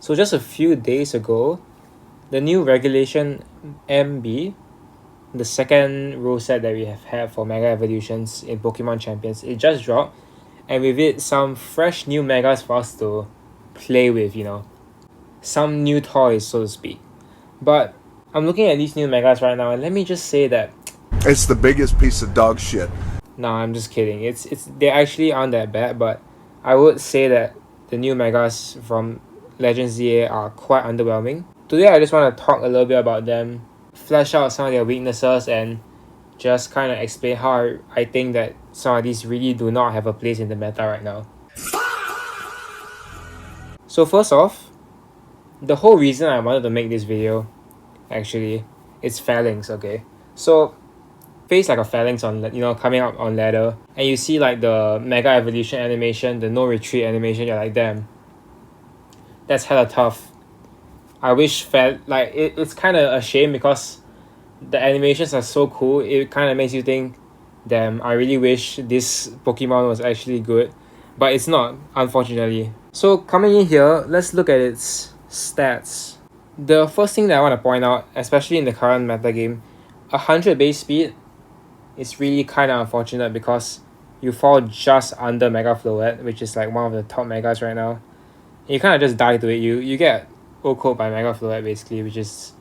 So just a few days ago, the new regulation MB, the second rule set that we have had for Mega Evolutions in Pokemon Champions, it just dropped. And with it, some fresh new Megas for us to play with, some new toys, so to speak. But I'm looking at these new Megas right now, and let me just say that it's the biggest piece of dog shit. no, I'm just kidding. It's they actually aren't that bad, but I would say that the new Megas from Legends ZA are quite underwhelming. Today I just want to talk a little bit about them, flesh out some of their weaknesses, and just kind of explain how I think that some of these really do not have a place in the meta right now. So first off, the whole reason I wanted to make this video, actually, it's Phalanx, okay? So face like a Phalanx on, coming up on ladder, and you see like the Mega Evolution animation, the no retreat animation, you're like, damn, that's hella tough. I wish it's kind of a shame because the animations are so cool. It kind of makes you think, damn, I really wish this Pokemon was actually good, but it's not, unfortunately. So coming in here, let's look at its stats. The first thing that I want to point out, especially in the current meta game, 100 base speed is really kind of unfortunate because you fall just under Mega Floette, which is like one of the top Megas right now. You kind of just die to it. You get O-Code by Mega Floette basically, which is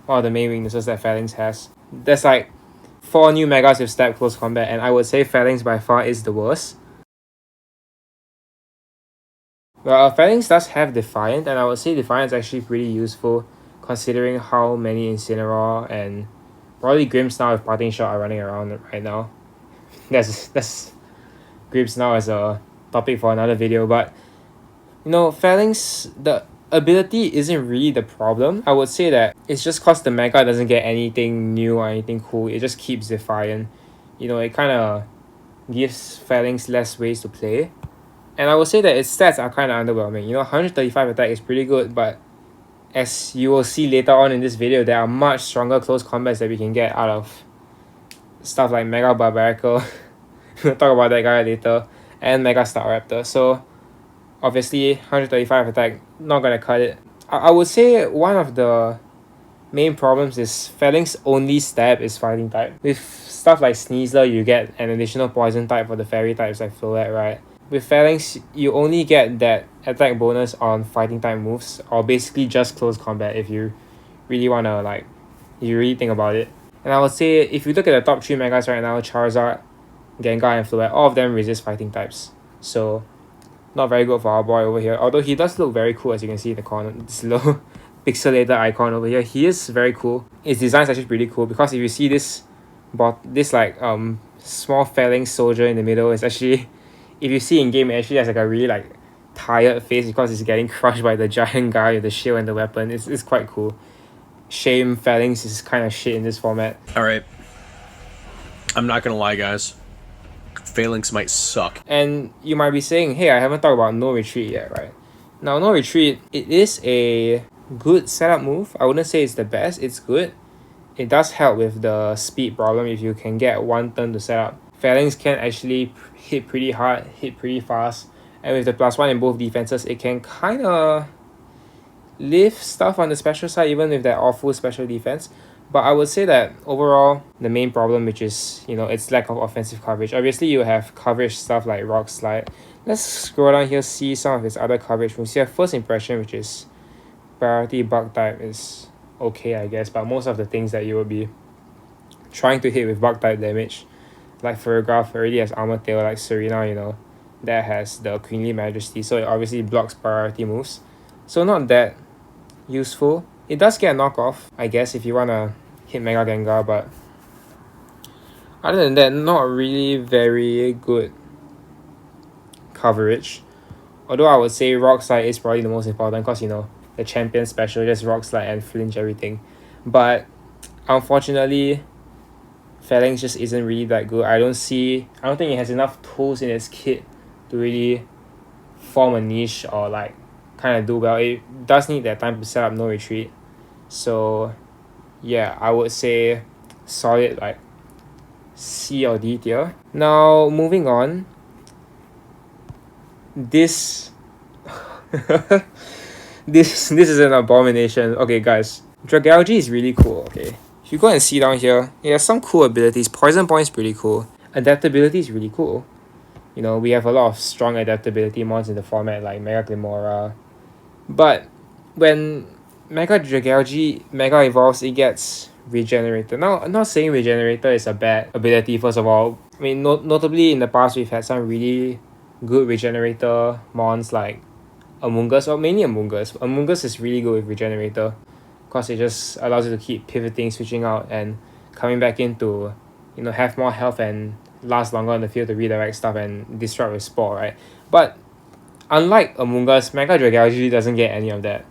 one of the main weaknesses that Phalanx has. There's like 4 new Megas with step close combat, and I would say Phalanx by far is the worst. Well, Phalanx does have Defiant, and I would say Defiant is actually pretty useful considering how many Incineroar and probably Grimmsnarl with Parting Shot are running around right now. That's Grimmsnarl as a topic for another video, but Phalanx, the ability isn't really the problem. I would say that it's just cause the Mega doesn't get anything new or anything cool. It just keeps Defiant. It kind of gives Phalanx less ways to play. And I would say that its stats are kind of underwhelming. 135 attack is pretty good, but as you will see later on in this video, there are much stronger close combats that we can get out of stuff like Mega Barbarical. We'll talk about that guy later. And Mega Staraptor. So obviously 135 attack, not gonna cut it. I would say one of the main problems is Phalanx only stab is fighting type. With stuff like Sneasler, you get an additional poison type for the fairy types like Floette, right? With Phalanx, you only get that attack bonus on fighting type moves, or basically just close combat if you really wanna if you really think about it. And I would say if you look at the top 3 Megas right now, Charizard, Gengar, and Floette, all of them resist fighting types. So not very good for our boy over here. Although he does look very cool, as you can see in the corner, this little pixelated icon over here. He is very cool. His design is actually pretty cool because if you see this small Phalanx soldier in the middle, it's actually, if you see in game, it actually has like a really tired face because it's getting crushed by the giant guy with the shield and the weapon. It's quite cool. Shame Phalanx is kind of shit in this format. Alright. I'm not gonna lie, guys. Phalanx might suck. And you might be saying, hey, I haven't talked about no retreat yet, right? Now, no retreat, it is a good setup move. I wouldn't say it's the best, it's good. It does help with the speed problem if you can get one turn to set up. Phalanx can actually hit pretty hard, hit pretty fast, and with the +1 in both defenses, it can kind of lift stuff on the special side even with that awful special defense. But I would say that overall, the main problem, which is, its lack of offensive coverage. Obviously, you have coverage stuff like Rock Slide. Let's scroll down here, see some of its other coverage moves. You have First Impression, which is priority bug type is okay, I guess. But most of the things that you will be trying to hit with bug type damage, like Ferrograph already has Armor Tail, like Serena, that has the Queenly Majesty. So it obviously blocks priority moves. So not that useful. It does get a knockoff, I guess, if you want to hit Mega Gengar, but other than that, not really very good coverage. Although I would say Rock Slide is probably the most important because, the champion special, just Rock Slide and flinch everything. But unfortunately, Phalanx just isn't really that good. I don't think it has enough tools in its kit to really form a niche or kind of do well. It does need that time to set up no retreat. So yeah, I would say solid C or D tier. Now moving on, this This is an abomination. Okay, guys, Dragalge is really cool. Okay, if you go and see down here, it has some cool abilities. Poison Point is pretty cool. Adaptability is really cool. You know, we have a lot of strong adaptability mons in the format like Mega Glimora. But when Mega Dragalge Mega evolves, it gets Regenerator. Now, I'm not saying Regenerator is a bad ability, first of all. I mean, notably in the past, we've had some really good Regenerator mons like Amoonguss, or mainly Amoonguss. Amoonguss is really good with Regenerator because it just allows you to keep pivoting, switching out, and coming back in to, you know, have more health and last longer on the field to redirect stuff and disrupt with Spore, right? But unlike Amoonguss, Mega Dragalge doesn't get any of that.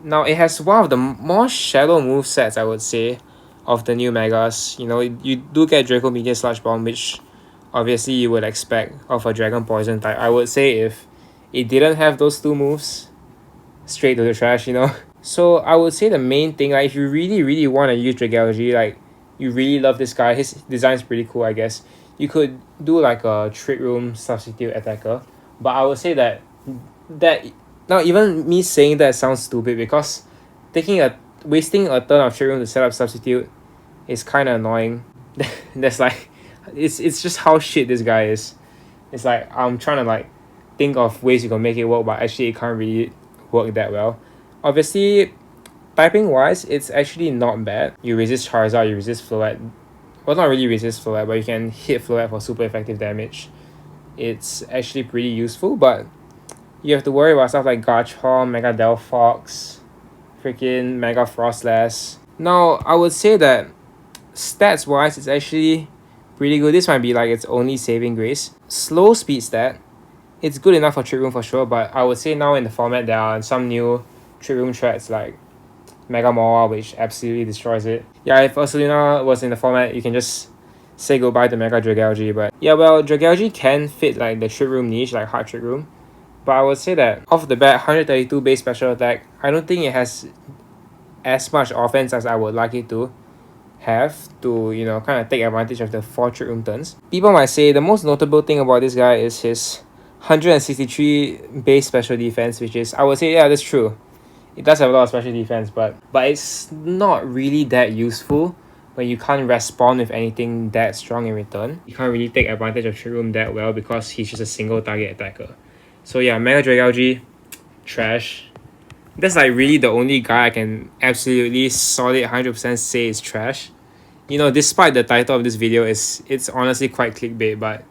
Now, it has one of the more shallow move sets, I would say, of the new Megas. You know, you do get Draco Meteor Sludge Bomb, which obviously you would expect of a Dragon Poison type. I would say if it didn't have those two moves, straight to the trash, you know. So I would say the main thing, like if you really want to use Dragalge, like you really love this guy, his design's pretty cool, I guess. You could do like a Trick Room substitute attacker, but I would say that now even me saying that sounds stupid because wasting a turn of Trick Room to set up substitute is kind of annoying. That's like it's just how shit this guy is. It's like I'm trying to like think of ways you can make it work, but actually it can't really work that well. Obviously, typing wise, it's actually not bad. You resist Charizard, you resist Floette. Well, not really resist Floette, but you can hit Floette for super effective damage. It's actually pretty useful, but you have to worry about stuff like Garchomp, Mega Delphox, freaking Mega Frostlass. Now, I would say that stats wise, it's actually pretty good. This might be like its only saving grace. Slow speed stat, it's good enough for Trick Room for sure, but I would say now in the format there are some new Trick Room threats like Mega Maw, which absolutely destroys it. Yeah, if Ursaluna was in the format, you can just say goodbye to Mega Dragalge. But yeah, well, Dragalge can fit like the Trick Room niche, like hard Trick Room. But I would say that off the bat, 132 base special attack, I don't think it has as much offense as I would like it to have to, you know, kind of take advantage of the 4 Trick Room turns. People might say the most notable thing about this guy is his 163 base special defense, which is, I would say, yeah, that's true. It does have a lot of special defense, but it's not really that useful when you can't respond with anything that strong in return. You can't really take advantage of Trick Room that well because he's just a single target attacker. So yeah, Mega Dragalge, trash. That's like really the only guy I can absolutely solid 100% say is trash. You know, despite the title of this video, it's honestly quite clickbait, but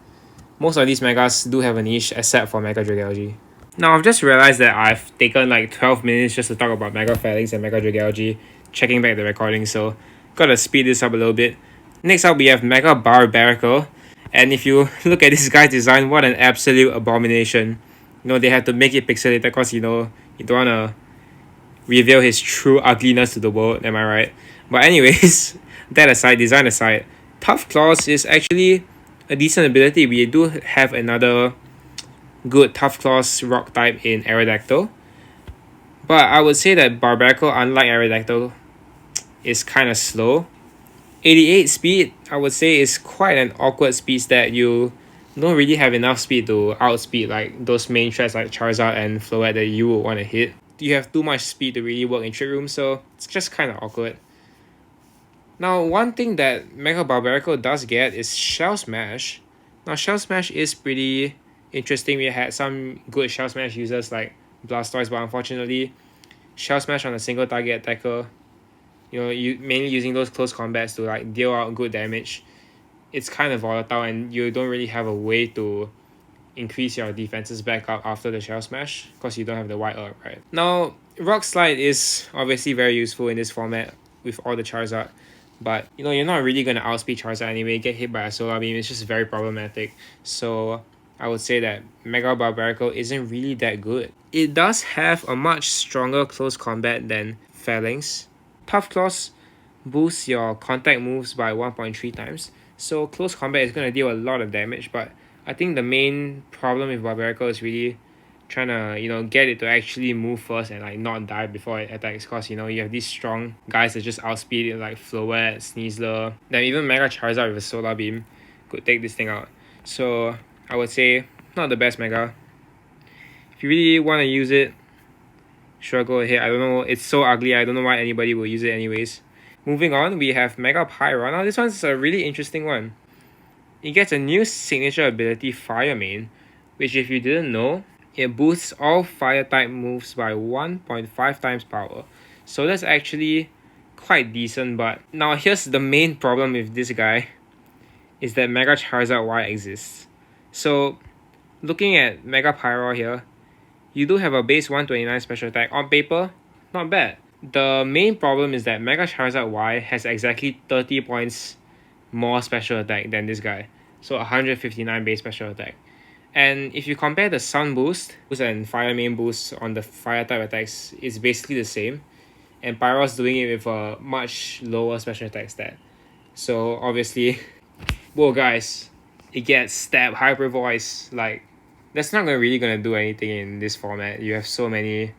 most of these Megas do have a niche except for Mega Dragalge. Now, I've just realized that I've taken like 12 minutes just to talk about Mega Phalanx and Mega Dragalge, checking back the recording, so gotta speed this up a little bit. Next up, we have Mega Barbarical, and if you look at this guy's design, what an absolute abomination. You know, they had to make it pixelated because, you know, you don't wanna reveal his true ugliness to the world, am I right? But anyways, that aside, design aside, Tough Claws is actually a decent ability. We do have another good Tough Claws rock type in Aerodactyl. But I would say that Barbarical, unlike Aerodactyl, is kind of slow. 88 speed, I would say, is quite an awkward speed stat. You don't really have enough speed to outspeed like those main threats like Charizard and Floette that you would want to hit. You have too much speed to really work in Trick Room, so it's just kind of awkward. Now, one thing that Mega Barbarical does get is Shell Smash. Now, Shell Smash is pretty interesting. We had some good Shell Smash users like Blastoise, but unfortunately, Shell Smash on a single target attacker, you know, you mainly using those close combats to like deal out good damage. It's kind of volatile and you don't really have a way to increase your defenses back up after the Shell Smash because you don't have the White Herb, right? Now, Rock Slide is obviously very useful in this format with all the Charizard, but you know, you're not really going to outspeed Charizard anyway. Get hit by a Solar Beam, it's just very problematic. So I would say that Mega Barbarical isn't really that good. It does have a much stronger close combat than Phalanx. Tough Claws boosts your contact moves by 1.3 times, so close combat is going to deal a lot of damage, but I think the main problem with Barbarical is really trying to, you know, get it to actually move first and like not die before it attacks, because, you know, you have these strong guys that just outspeed it like Floette, Sneasler, then even Mega Charizard with a Solar Beam could take this thing out. So I would say not the best Mega. If you really want to use it, Sure, go ahead. I don't know. It's so ugly. I don't know why anybody will use it anyways. Moving on, we have Mega Pyro. Now this one's a really interesting one. It gets a new signature ability, Fire Main, which if you didn't know, it boosts all fire type moves by 1.5 times power. So that's actually quite decent, but now here's the main problem with this guy, is that Mega Charizard Y exists. So looking at Mega Pyro here, you do have a base 129 special attack. On paper, not bad. The main problem is that Mega Charizard Y has exactly 30 points more special attack than this guy. So 159 base special attack. And if you compare the Sun boost and Fire Main boost on the fire type attacks, it's basically the same. And Pyro's doing it with a much lower special attack stat. So obviously, whoa guys, it gets stab, hyper voice. Like, that's not really gonna do anything in this format. You have so many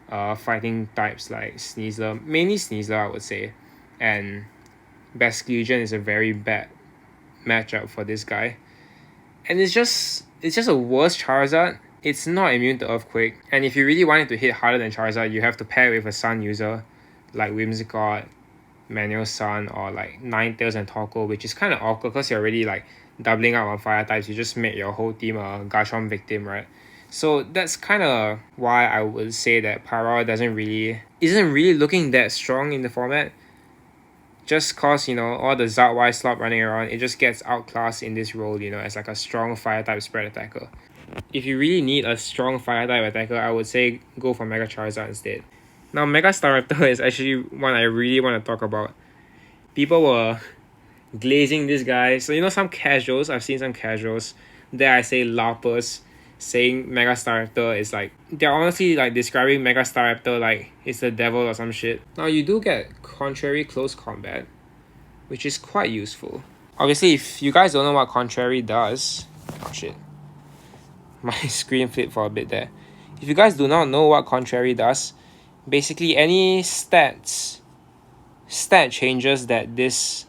fighting types like Sneasler, mainly Sneasler I would say. And Basculegion is a very bad matchup for this guy. And it's just a worse Charizard. It's not immune to Earthquake. And if you really want it to hit harder than Charizard, you have to pair with a Sun user like Whimsicott, Manual Sun, or like Ninetales and Torkoal, which is kind of awkward because you're already like doubling up on fire types. You just make your whole team a Garchomp victim, right? So that's kind of why I would say that Pyro isn't really looking that strong in the format. Just cause, you know, all the Zard-Y slot running around, it just gets outclassed in this role, you know, as like a strong fire type spread attacker. If you really need a strong fire type attacker, I would say go for Mega Charizard instead. Now, Mega Staraptor is actually one I really want to talk about. People were glazing this guy. So, you know, some casuals, I've seen some casuals, dare I say LARPers, saying Mega Staraptor is like, they're honestly like describing Mega Staraptor like it's the devil or some shit. Now, you do get Contrary Close Combat, which is quite useful. Obviously, if you guys don't know what Contrary does, oh shit, my screen flipped for a bit there. If you guys do not know what Contrary does, basically any stat changes that this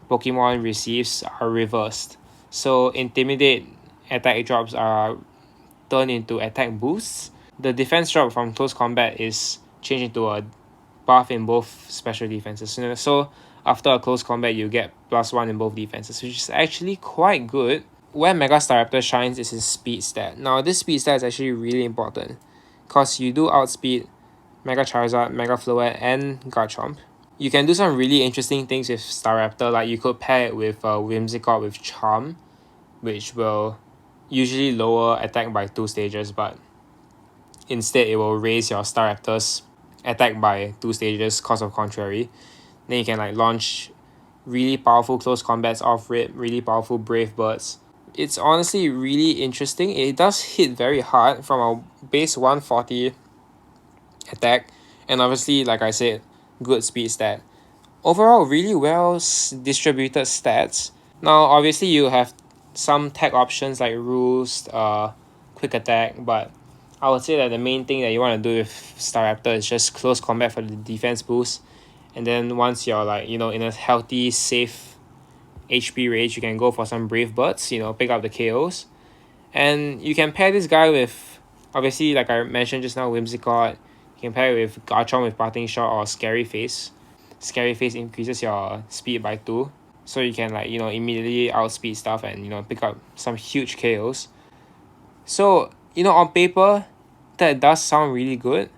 Pokemon receives are reversed. So Intimidate attack drops are turned into attack boosts. The defense drop from close combat is changed into a buff in both special defenses. So after a close combat, you get +1 in both defenses, which is actually quite good. Where Mega Staraptor shines is his speed stat. Now this speed stat is actually really important because you do outspeed Mega Charizard, Mega Floette, and Garchomp. You can do some really interesting things with Staraptor, like you could pair it with Whimsicott with Charm, which will usually lower attack by 2 stages, but instead it will raise your Staraptor's attack by 2 stages cause of Contrary. Then you can like launch really powerful close combats off rip, really powerful Brave Birds. It's honestly really interesting. It does hit very hard from a base 140 attack, and obviously, like I said, good speed stat. Overall, really well distributed stats. Now, obviously, you have some tech options like Roost, Quick Attack, but I would say that the main thing that you want to do with Staraptor is just close combat for the defense boost. And then once you're like, you know, in a healthy, safe HP range, you can go for some Brave Birds, you know, pick up the KOs. And you can pair this guy with, obviously, like I mentioned just now, Whimsicott. You can pair it with Garchomp with Parting Shot or Scary Face. Scary Face increases your speed by 2. So you can like, you know, immediately outspeed stuff and, you know, pick up some huge KOs. So, you know, on paper, that does sound really good.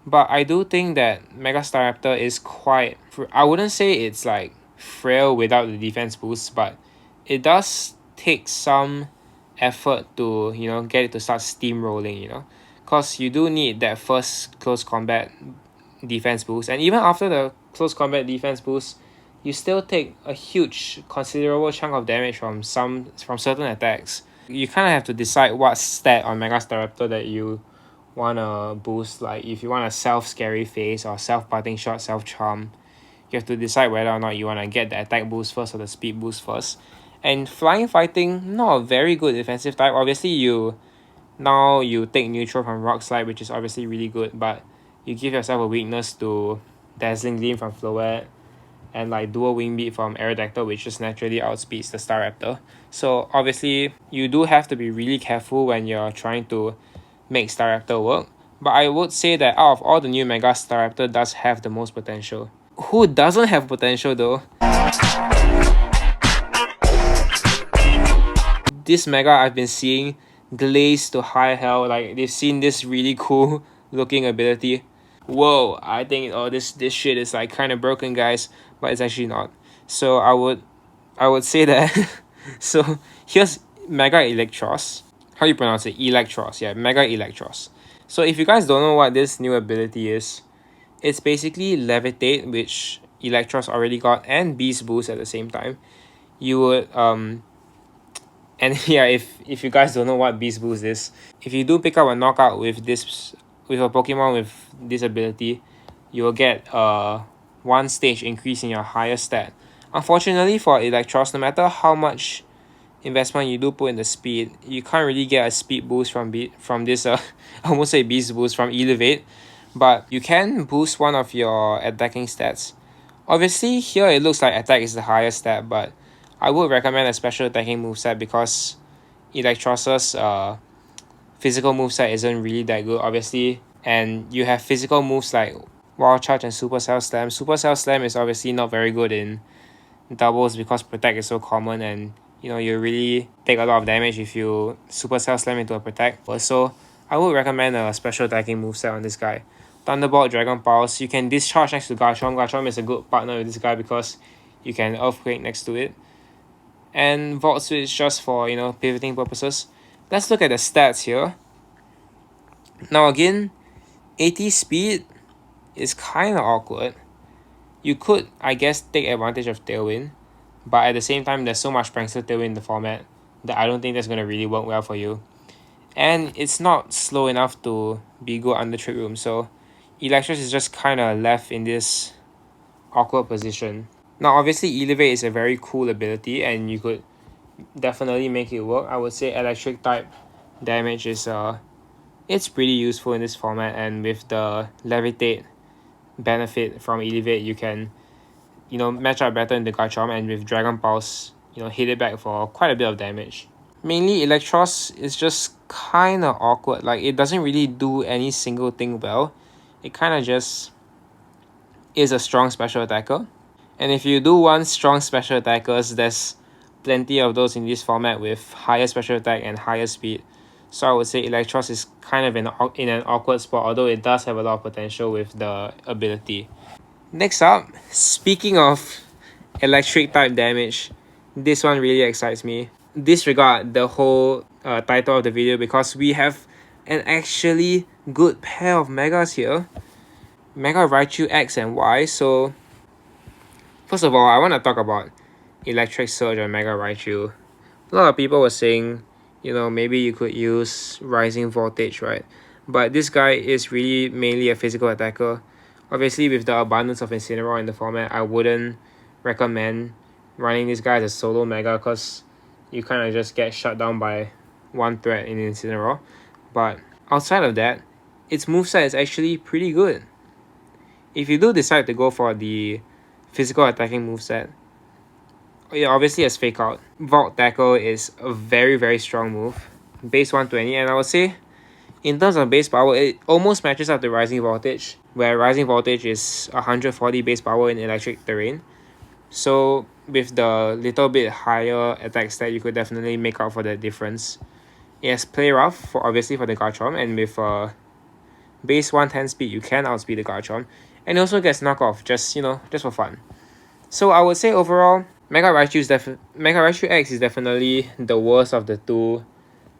But I do think that Mega Staraptor is quite, I wouldn't say it's like frail without the defense boost, but it does take some effort to, you know, get it to start steamrolling, you know. Because you do need that first close combat defense boost. And even after the close combat defense boost, you still take a huge, considerable chunk of damage from certain attacks. You kind of have to decide what stat on Mega Staraptor that you want to boost. Like if you want a self-Scary Face or self-Parting Shot, self-Charm, you have to decide whether or not you want to get the attack boost first or the speed boost first. And Flying Fighting, not a very good defensive type. Obviously, you take neutral from Rock Slide, which is obviously really good, but you give yourself a weakness to Dazzling Gleam from Floette, and like Dual Wing Beat from Aerodactyl, which just naturally outspeeds the Staraptor. So obviously, you do have to be really careful when you're trying to make Staraptor work. But I would say that out of all the new Mega, Staraptor does have the most potential. Who doesn't have potential though? This Mega I've been seeing glaze to high hell. Like, they've seen this really cool looking ability. Whoa, I think this shit is like kind of broken, guys, but it's actually not. So I would say that. So here's Mega Electros. How you pronounce it? Electros, yeah, Mega Electros. So if you guys don't know what this new ability is, it's basically Levitate, which Electros already got, and Beast Boost at the same time. You would and yeah, if you guys don't know what Beast Boost is, if you do pick up a knockout with a Pokemon with this ability, you will get a 1 stage increase in your highest stat. Unfortunately for Electros, no matter how much investment you do put in the speed, you can't really get a speed boost from this I almost say Beast Boost from Elevate, but you can boost one of your attacking stats. Obviously here it looks like attack is the highest stat, but I would recommend a special attacking moveset because Electros's physical moveset isn't really that good, obviously, and you have physical moves like Wild Charge and Supercell Slam. Supercell Slam is obviously not very good in doubles because Protect is so common, and you really take a lot of damage if you Supercell Slam into a Protect. So I would recommend a special attacking moveset on this guy. Thunderbolt, Dragon Pulse, you can discharge next to Garchomp. Garchomp is a good partner with this guy because you can Earthquake next to it. And Volt Switch just for, pivoting purposes. Let's look at the stats here. Now again, 80 speed is kind of awkward. You could, I guess, take advantage of Tailwind, but at the same time, there's so much Prankster Tailwind in the format that I don't think that's going to really work well for you. And it's not slow enough to be good under Trick Room, so Electros is just kind of left in this awkward position. Now, obviously, Elevate is a very cool ability, and you could definitely make it work. I would say electric type damage is it's pretty useful in this format, and with the Levitate benefit from Elevate, you can match up better in the Garchomp, and with Dragon Pulse, hit it back for quite a bit of damage. Mainly Electros is just kind of awkward. Like, it doesn't really do any single thing well. It kind of just is a strong special attacker. And if you do want strong special attackers, there's plenty of those in this format with higher special attack and higher speed. So I would say Electros is kind of in an awkward spot, although it does have a lot of potential with the ability. Next up, speaking of electric type damage, this one really excites me. Disregard the whole title of the video because we have an actually good pair of Megas here. Mega Raichu X and Y. So first of all, I want to talk about Electric Surge and Mega Raichu. A lot of people were saying, maybe you could use Rising Voltage, right? But this guy is really mainly a physical attacker. Obviously, with the abundance of Incineroar in the format, I wouldn't recommend running this guy as a solo Mega because you kind of just get shut down by one threat in Incineroar. But outside of that, its moveset is actually pretty good. If you do decide to go for the physical attacking moveset, obviously as Fake Out, Volt Tackle is a very, very strong move. Base 120, and I would say, in terms of base power, it almost matches up to Rising Voltage, where Rising Voltage is 140 base power in electric terrain. So with the little bit higher attack stat, you could definitely make up for that difference. It has Play Rough, obviously for the Garchomp, and with base 110 speed, you can outspeed the Garchomp. And it also gets knockoff, just for fun. So I would say overall, Mega Raichu X is definitely the worst of the two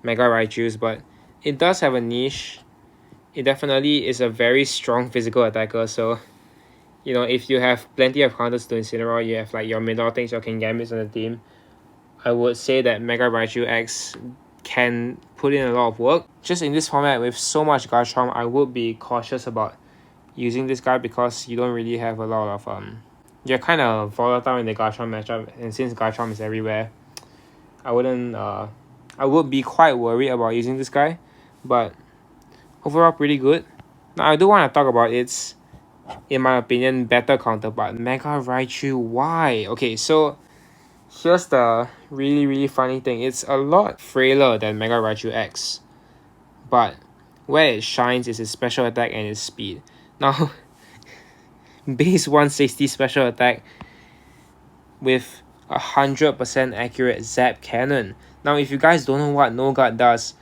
Mega Raichus, but it does have a niche. It definitely is a very strong physical attacker, so if you have plenty of counters to Incineroar, you have like your middle things, your Kingambits on the team, I would say that Mega Raichu X can put in a lot of work. Just in this format with so much Garchomp, I would be cautious about using this guy because you don't really have a lot of you're kind of volatile in the Garchomp matchup, and since Garchomp is everywhere, I would be quite worried about using this guy, but overall pretty good. Now I do want to talk about its, in my opinion, better counterpart, Mega Raichu Y. Okay, so here's the really, really funny thing. It's a lot frailer than Mega Raichu X, but where it shines is its special attack and its speed. Now, base 160 special attack with 100% accurate zap cannon. Now, if you guys don't know what No Guard does,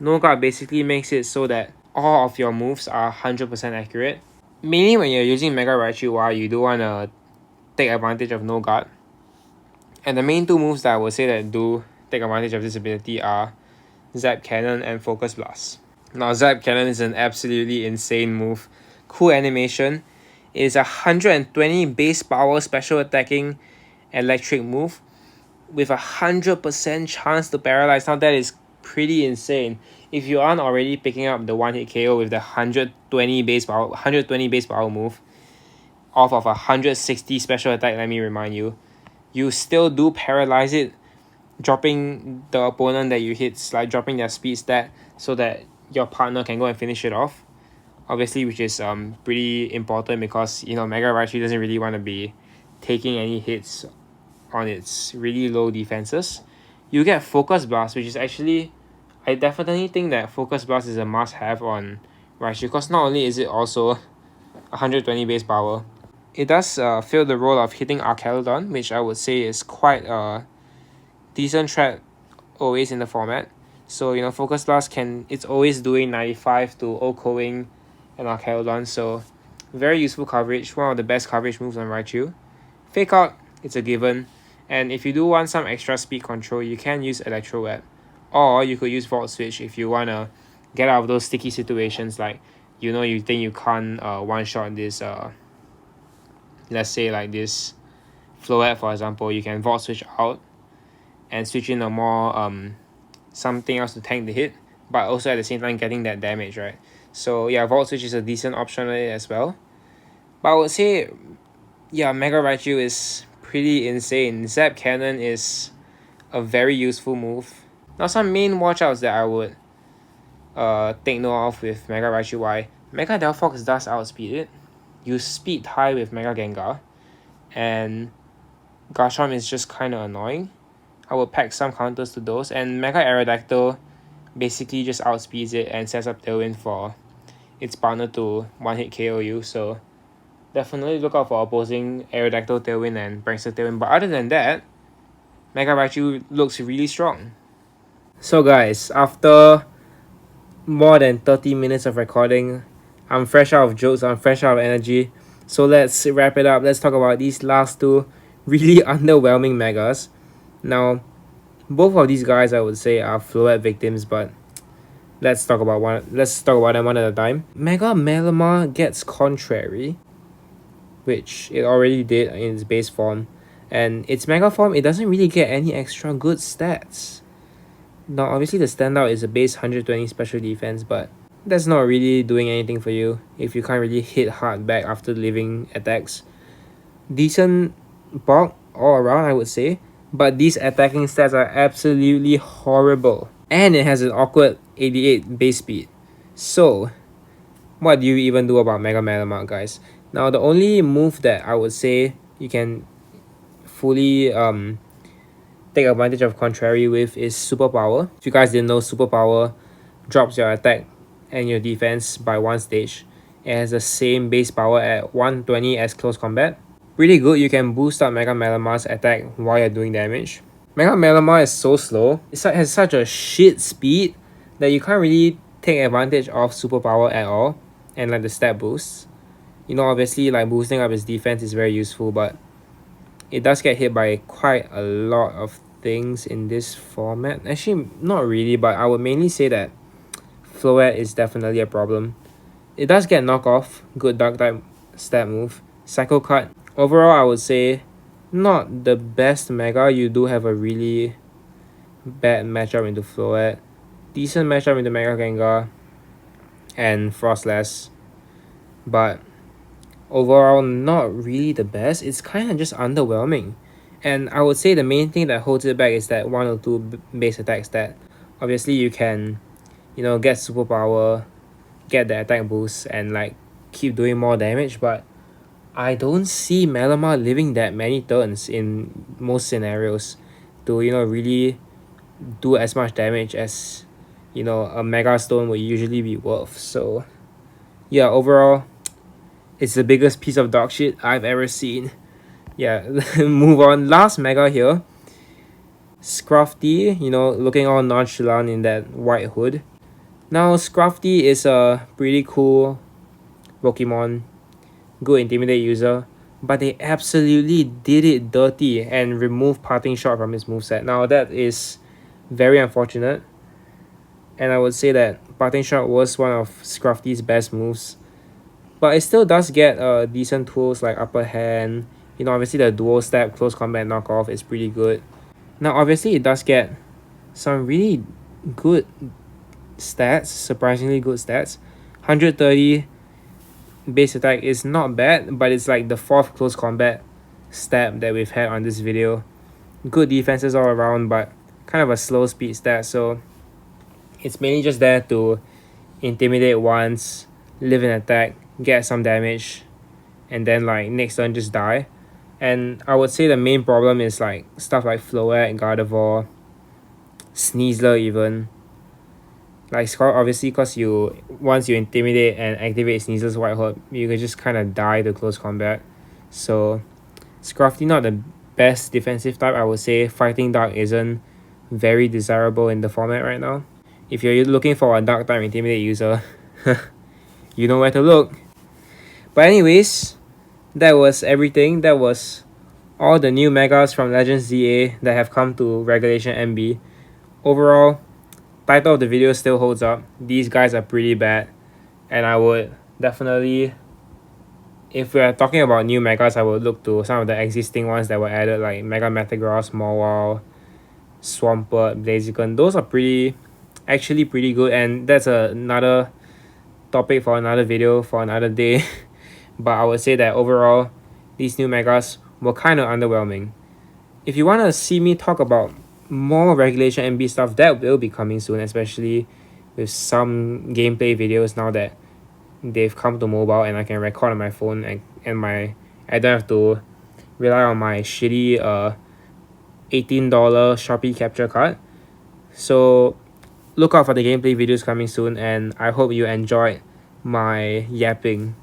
No Guard basically makes it so that all of your moves are 100% accurate. Mainly when you're using Mega Raichu Y, you do want to take advantage of No Guard. And the main two moves that I would say that do take advantage of this ability are Zap Cannon and Focus Blast. Now, Zap Cannon is an absolutely insane move. Cool animation. It is a 120 base power special attacking electric move with a 100% chance to paralyze. Now, that is pretty insane. If you aren't already picking up the one hit KO with the 120 base power move off of a 160 special attack, let me remind you, you still do paralyze it, dropping the opponent that you hit, like dropping their speed stat so that your partner can go and finish it off. Obviously, which is pretty important because, you know, Mega Raichu doesn't really want to be taking any hits on its really low defenses. You get Focus Blast, which is actually, I definitely think that Focus Blast is a must-have on Raichu because not only is it also 120 base power, it does fill the role of hitting Archelodon, which I would say is quite a decent threat always in the format. So, you know, Focus Blast it's always doing 95 to OHKOing an Archelodon, so very useful coverage, one of the best coverage moves on Raichu. Fake Out, it's a given, and if you do want some extra speed control, you can use Electro Web, or you could use Volt Switch if you want to get out of those sticky situations, like, you know, you think you can't one-shot this, let's say like this Floette, for example. You can Volt Switch out and switch in a more something else to tank the hit, but also at the same time getting that damage, right? So yeah, Volt Switch is a decent option as well. But I would say, yeah, Mega Raichu is pretty insane. Zap Cannon is a very useful move. Now, some main watchouts that I would take note of with Mega Raichu Y. Mega Delphox does outspeed it. You speed high with Mega Gengar, and Garchomp is just kind of annoying. I will pack some counters to those, and Mega Aerodactyl basically just outspeeds it and sets up Tailwind for its partner to one-hit KO you, so definitely look out for opposing Aerodactyl Tailwind and Prankster Tailwind. But other than that, Mega Raichu looks really strong. So guys, after more than 30 minutes of recording, I'm fresh out of jokes, I'm fresh out of energy, so let's wrap it up. Let's talk about these last two really underwhelming Megas. Now, both of these guys I would say are Floette victims, but let's talk about them one at a time. Mega Malamar gets Contrary, which it already did in its base form, and its Mega form, it doesn't really get any extra good stats. Now, obviously the standout is a base 120 special defense, but that's not really doing anything for you if you can't really hit hard back after living attacks. Decent bulk all around, I would say, but these attacking stats are absolutely horrible. And it has an awkward 88 base speed. So, what do you even do about Mega Malamar, guys? Now, the only move that I would say you can fully take advantage of Contrary with is Superpower. If you guys didn't know, Superpower drops your attack and your defense by one stage. It has the same base power at 120 as close combat. Pretty good, you can boost up Mega Malamar's attack while you're doing damage. Mega Malamar is so slow, it has such a shit speed that you can't really take advantage of Superpower at all, and like the stat boosts. You know, obviously like boosting up its defense is very useful, but it does get hit by quite a lot of things in this format. Actually, not really, but I would mainly say that Floette is definitely a problem. It does get knockoff, good dark type stat move. Psycho Cut, overall I would say not the best Mega. You do have a really bad matchup into Floette, decent matchup into Mega Gengar and Frostless, but overall not really the best. It's kind of just underwhelming, and I would say the main thing that holds it back is that one or two base attacks that obviously you can, you know, get Superpower, get the attack boost and like keep doing more damage, but I don't see Malamar living that many turns in most scenarios to, you know, really do as much damage as a Mega Stone would usually be worth. So yeah, overall, it's the biggest piece of dog shit I've ever seen. Yeah, move on. Last Mega here. Scrafty, looking all nonchalant in that white hood. Now, Scrafty is a pretty cool Pokemon, good Intimidate user, but they absolutely did it dirty and removed Parting Shot from his moveset. Now, that is very unfortunate, and I would say that Parting Shot was one of Scrafty's best moves, but it still does get decent tools like Upper Hand. Obviously the Dual Step Close Combat Knockoff is pretty good. Now, obviously, it does get some really good stats, surprisingly good stats. 130 base attack is not bad, but it's like the 4th close combat stat that we've had on this video. Good defenses all around, but kind of a slow speed stat, so it's mainly just there to intimidate once, live an attack, get some damage, and then like next turn just die. And I would say the main problem is like stuff like Floette, Gardevoir, Sneasler even. Like obviously because once you intimidate and activate Sneasler's White Hood, you can just kind of die to close combat. So Scrafty not the best defensive type. I would say Fighting Dark isn't very desirable in the format right now. If you're looking for a Dark type Intimidate user, you know where to look. But anyways, that was everything. That was all the new Megas from Legends ZA that have come to Regulation MB. Overall, title of the video still holds up. These guys are pretty bad, and I would definitely, if we are talking about new Megas, I would look to some of the existing ones that were added, like Mega Metagross, Mawile, Swampert, Blaziken. Those are actually pretty good, and that's another topic for another video for another day. But I would say that overall, these new Megas were kind of underwhelming. If you want to see me talk about more Regulation MB stuff, that will be coming soon, especially with some gameplay videos now that they've come to mobile and I can record on my phone, and I don't have to rely on my shitty $18 Shopee capture card. So look out for the gameplay videos coming soon, and I hope you enjoyed my yapping.